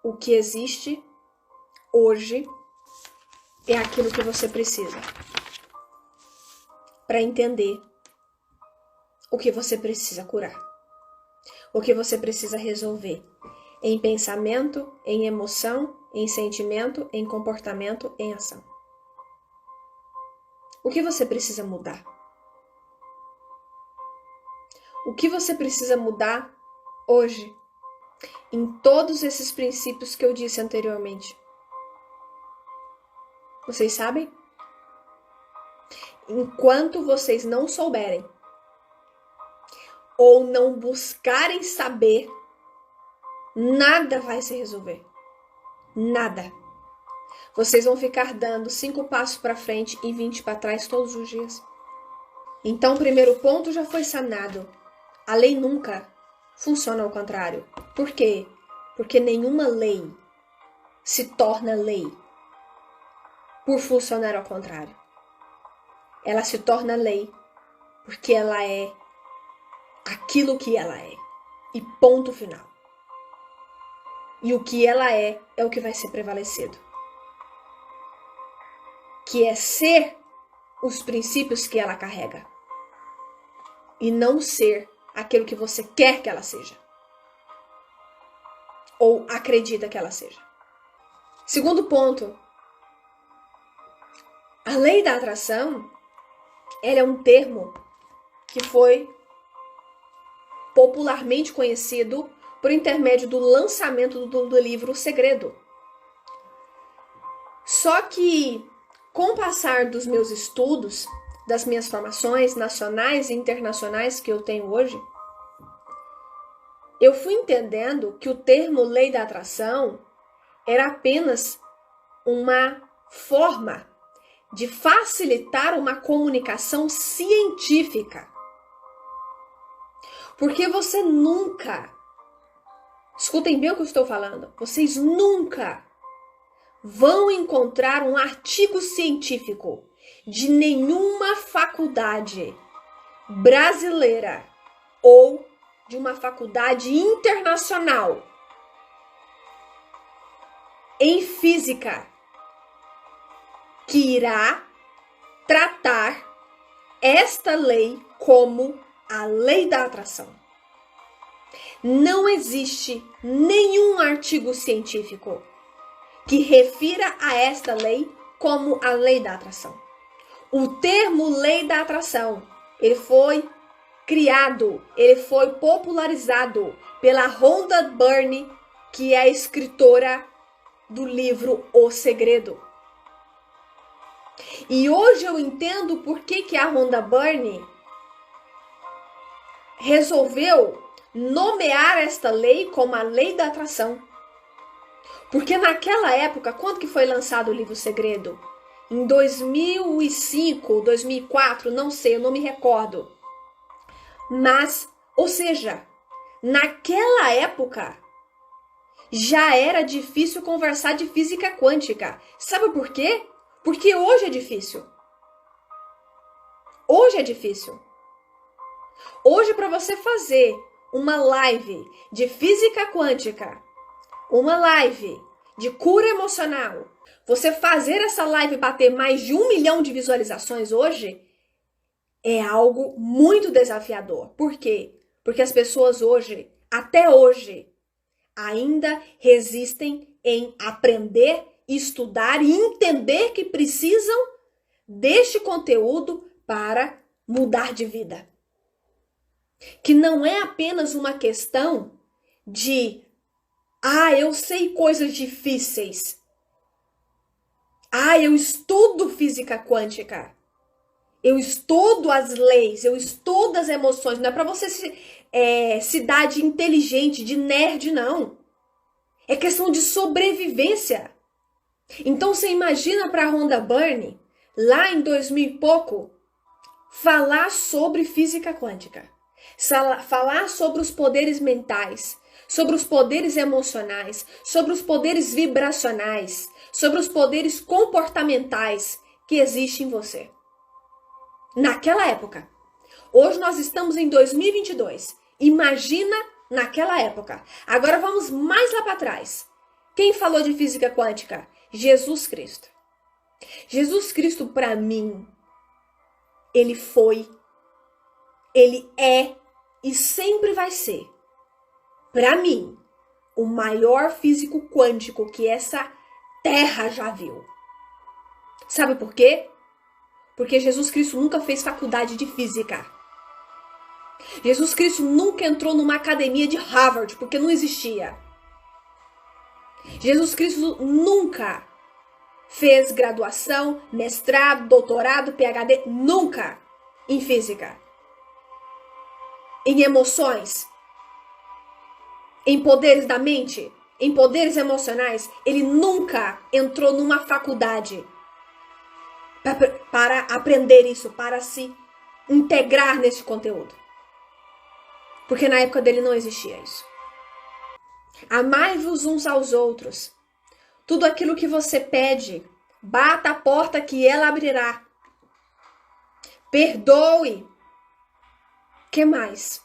o que existe hoje é aquilo que você precisa para entender o que você precisa curar, o que você precisa resolver em pensamento, em emoção, em sentimento, em comportamento, em ação. O que você precisa mudar? O que você precisa mudar hoje em todos esses princípios que eu disse anteriormente? Vocês sabem? Enquanto vocês não souberem ou não buscarem saber, nada vai se resolver. Nada. Vocês vão ficar dando 5 passos para frente e 20 para trás todos os dias. Então, o primeiro ponto já foi sanado. A lei nunca funciona ao contrário. Por quê? Porque nenhuma lei se torna lei por funcionar ao contrário. Ela se torna lei porque ela é aquilo que ela é. E ponto final. E o que ela é o que vai ser prevalecido. Que é ser os princípios que ela carrega. E não ser aquilo que você quer que ela seja. Ou acredita que ela seja. Segundo ponto. A lei da atração, ela é um termo que foi popularmente conhecido por intermédio do lançamento do livro O Segredo. Só que, com o passar dos meus estudos, das minhas formações nacionais e internacionais que eu tenho hoje, eu fui entendendo que o termo lei da atração era apenas uma forma de facilitar uma comunicação científica. Porque você nunca, escutem bem o que eu estou falando, vocês nunca vão encontrar um artigo científico de nenhuma faculdade brasileira ou de uma faculdade internacional em física que irá tratar esta lei como a lei da atração. Não existe nenhum artigo científico que refira a esta lei como a lei da atração. O termo lei da atração, ele foi criado, ele foi popularizado pela Rhonda Byrne, que é a escritora do livro O Segredo. E hoje eu entendo por que a Rhonda Byrne resolveu nomear esta lei como a lei da atração. Porque naquela época, quando que foi lançado o livro O Segredo? Em 2005, 2004, não sei, eu não me recordo. Mas, ou seja, naquela época já era difícil conversar de física quântica. Sabe por quê? Porque hoje é difícil. Hoje é difícil. Hoje, para você fazer uma live de física quântica, uma live de cura emocional, você fazer essa live bater mais de 1 milhão de visualizações hoje, é algo muito desafiador. Por quê? Porque as pessoas hoje, até hoje, ainda resistem em aprender, estudar e entender que precisam deste conteúdo para mudar de vida. Que não é apenas uma questão de eu sei coisas difíceis. Eu estudo física quântica. Eu estudo as leis, eu estudo as emoções. Não é para você se dar de inteligente, de nerd, não. É questão de sobrevivência. Então você imagina para a Rhonda Byrne, lá em 2000 e pouco, falar sobre física quântica. Falar sobre os poderes mentais, sobre os poderes emocionais, sobre os poderes vibracionais, sobre os poderes comportamentais que existem em você. Naquela época. Hoje nós estamos em 2022. Imagina naquela época. Agora vamos mais lá para trás. Quem falou de física quântica? Jesus Cristo. Jesus Cristo, para mim, ele foi, ele é e sempre vai ser, para mim, o maior físico quântico que essa terra já viu. Sabe por quê? Porque Jesus Cristo nunca fez faculdade de física. Jesus Cristo nunca entrou numa academia de Harvard, porque não existia. Jesus Cristo nunca fez graduação, mestrado, doutorado, PhD, nunca em física. Em emoções, em poderes da mente, em poderes emocionais, ele nunca entrou numa faculdade para aprender isso, para se integrar nesse conteúdo. Porque na época dele não existia isso. Amai-vos uns aos outros. Tudo aquilo que você pede, bata a porta que ela abrirá. Perdoe. Que mais?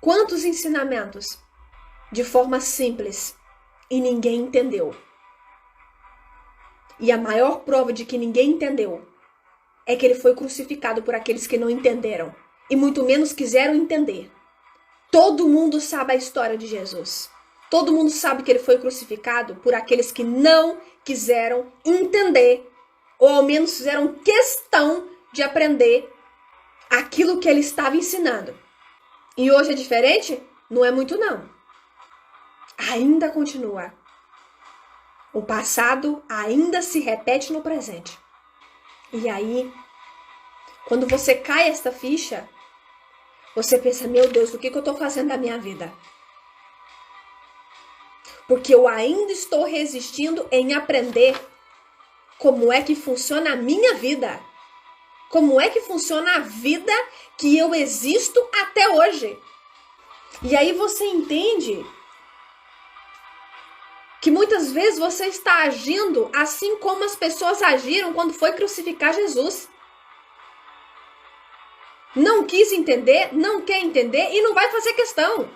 Quantos ensinamentos? De forma simples. E ninguém entendeu. E a maior prova de que ninguém entendeu é que ele foi crucificado por aqueles que não entenderam. E muito menos quiseram entender. Todo mundo sabe a história de Jesus. Todo mundo sabe que ele foi crucificado por aqueles que não quiseram entender, ou ao menos fizeram questão de aprender aquilo que ele estava ensinando. E hoje é diferente? Não é muito não. Ainda continua. O passado ainda se repete no presente. E aí, quando você cai esta ficha, você pensa, meu Deus, o que eu estou fazendo da minha vida? Porque eu ainda estou resistindo em aprender como é que funciona a minha vida. Como é que funciona a vida que eu existo até hoje. E aí você entende que muitas vezes você está agindo assim como as pessoas agiram quando foi crucificar Jesus. Não quis entender, não quer entender e não vai fazer questão.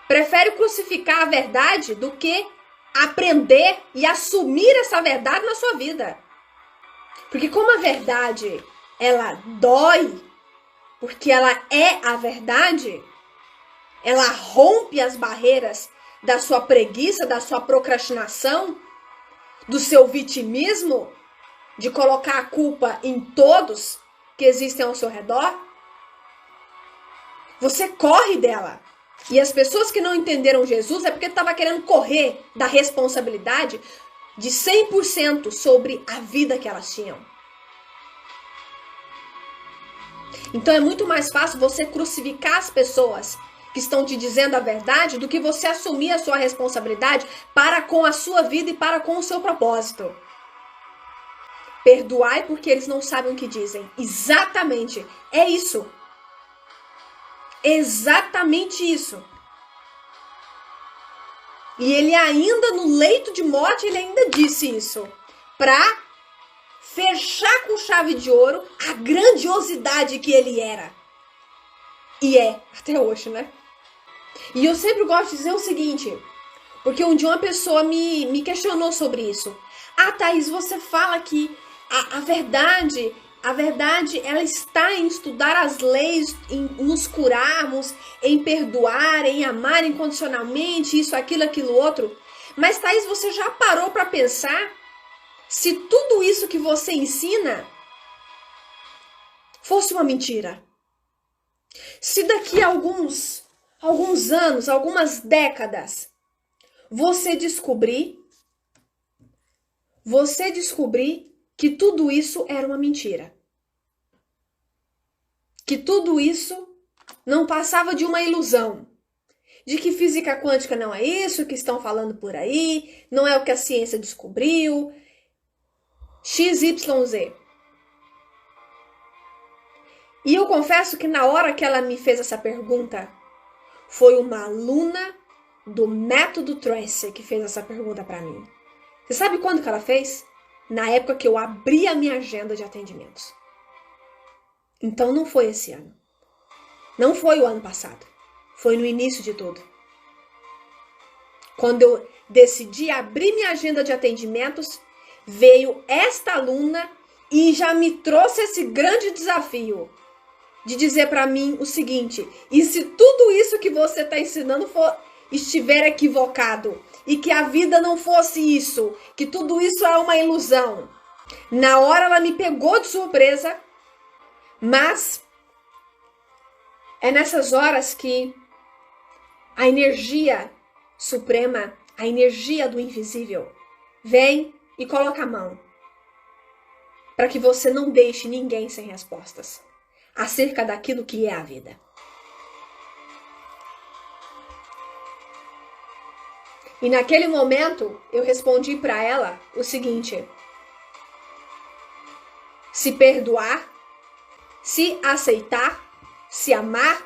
Prefere crucificar a verdade do que aprender e assumir essa verdade na sua vida. Porque como a verdade, ela dói, porque ela é a verdade, ela rompe as barreiras da sua preguiça, da sua procrastinação, do seu vitimismo, de colocar a culpa em todos que existem ao seu redor, você corre dela. E as pessoas que não entenderam Jesus é porque estava querendo correr da responsabilidade de 100% sobre a vida que elas tinham. Então é muito mais fácil você crucificar as pessoas que estão te dizendo a verdade do que você assumir a sua responsabilidade para com a sua vida e para com o seu propósito. Perdoai porque eles não sabem o que dizem. Exatamente. É isso. Exatamente isso. E ele ainda no leito de morte, ele ainda disse isso. Para fechar com chave de ouro a grandiosidade que ele era. E é, até hoje, né? E eu sempre gosto de dizer o seguinte, porque um dia uma pessoa me questionou sobre isso. Ah, Thaís, você fala que a verdade ela está em estudar as leis, em nos curarmos, em perdoar, em amar incondicionalmente, isso, aquilo, outro. Mas, Thaís, você já parou para pensar se tudo isso que você ensina fosse uma mentira? Se daqui a alguns anos, algumas décadas, você descobrir que tudo isso era uma mentira. Que tudo isso não passava de uma ilusão. De que física quântica não é isso que estão falando por aí, não é o que a ciência descobriu. XYZ. E eu confesso que na hora que ela me fez essa pergunta, foi uma aluna do método Tracy que fez essa pergunta para mim. Você sabe quando que ela fez? Na época que eu abri a minha agenda de atendimentos. Então não foi esse ano. Não foi o ano passado. Foi no início de tudo. Quando eu decidi abrir minha agenda de atendimentos, veio esta aluna e já me trouxe esse grande desafio de dizer para mim o seguinte: e se tudo isso que você está ensinando estiver equivocado, e que a vida não fosse isso, que tudo isso é uma ilusão? Na hora ela me pegou de surpresa, mas é nessas horas que a energia suprema, a energia do invisível, vem e coloca a mão para que você não deixe ninguém sem respostas acerca daquilo que é a vida. E naquele momento eu respondi para ela o seguinte: se perdoar, se aceitar, se amar,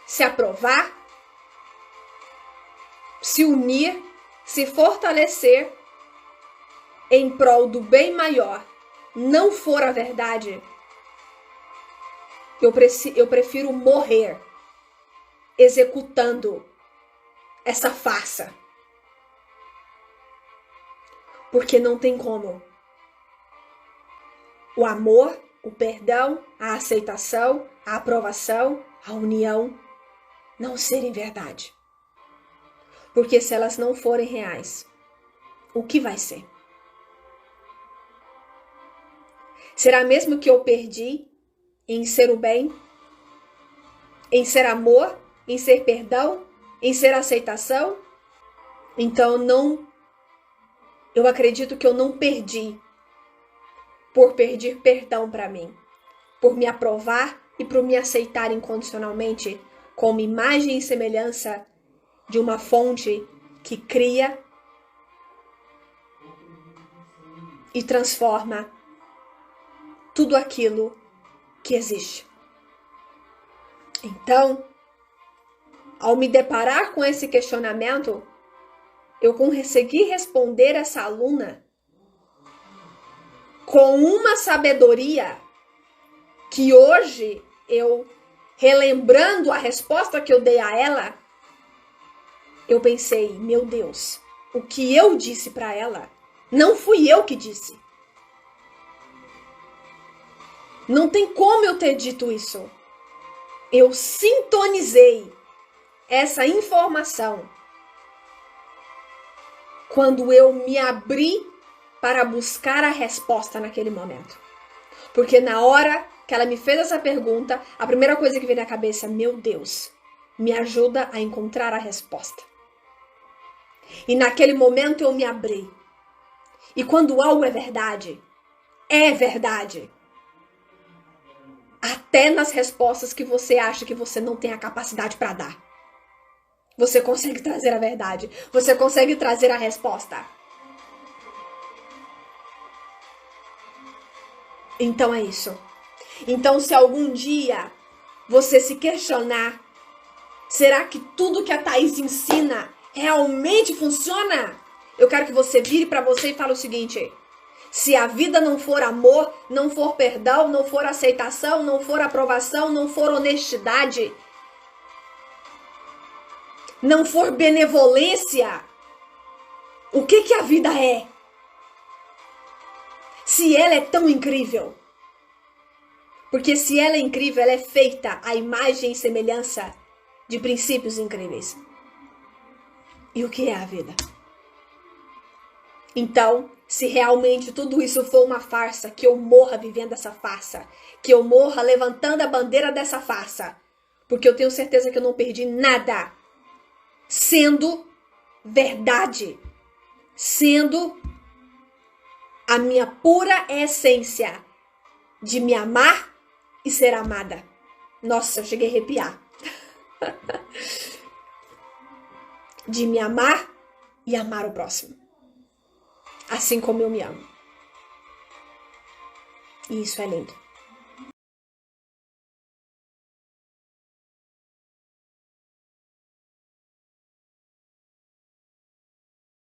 se aprovar, se unir, se fortalecer em prol do bem maior, não for a verdade, eu prefiro morrer executando essa farsa. Porque não tem como o amor, o perdão, a aceitação, a aprovação, a união não serem verdade. Porque se elas não forem reais, o que vai ser? Será mesmo que eu perdi em ser o bem, em ser amor, em ser perdão, em ser aceitação? Então eu acredito que eu não perdi por pedir perdão para mim, por me aprovar e por me aceitar incondicionalmente como imagem e semelhança de uma fonte que cria e transforma tudo aquilo que existe. Então, ao me deparar com esse questionamento, eu consegui responder essa aluna com uma sabedoria que hoje eu, relembrando a resposta que eu dei a ela, eu pensei: meu Deus, o que eu disse para ela, não fui eu que disse. Não tem como eu ter dito isso. Eu sintonizei essa informação quando eu me abri para buscar a resposta naquele momento. Porque na hora que ela me fez essa pergunta, a primeira coisa que veio na cabeça: meu Deus, me ajuda a encontrar a resposta. E naquele momento eu me abri. E quando algo é verdade, é verdade. Até nas respostas que você acha que você não tem a capacidade para dar, você consegue trazer a verdade. Você consegue trazer a resposta. Então é isso. Então, se algum dia você se questionar, será que tudo que a Thaís ensina realmente funciona? Eu quero que você vire para você e fale o seguinte: se a vida não for amor, não for perdão, não for aceitação, não for aprovação, não for honestidade, não for benevolência, o que a vida é? Se ela é tão incrível. Porque se ela é incrível, ela é feita à imagem e semelhança de princípios incríveis. E o que é a vida? Então, se realmente tudo isso for uma farsa, que eu morra vivendo essa farsa, que eu morra levantando a bandeira dessa farsa, porque eu tenho certeza que eu não perdi nada, sendo verdade, sendo a minha pura essência de me amar e ser amada. Nossa, eu cheguei a arrepiar. De me amar e amar o próximo, assim como eu me amo. E isso é lindo.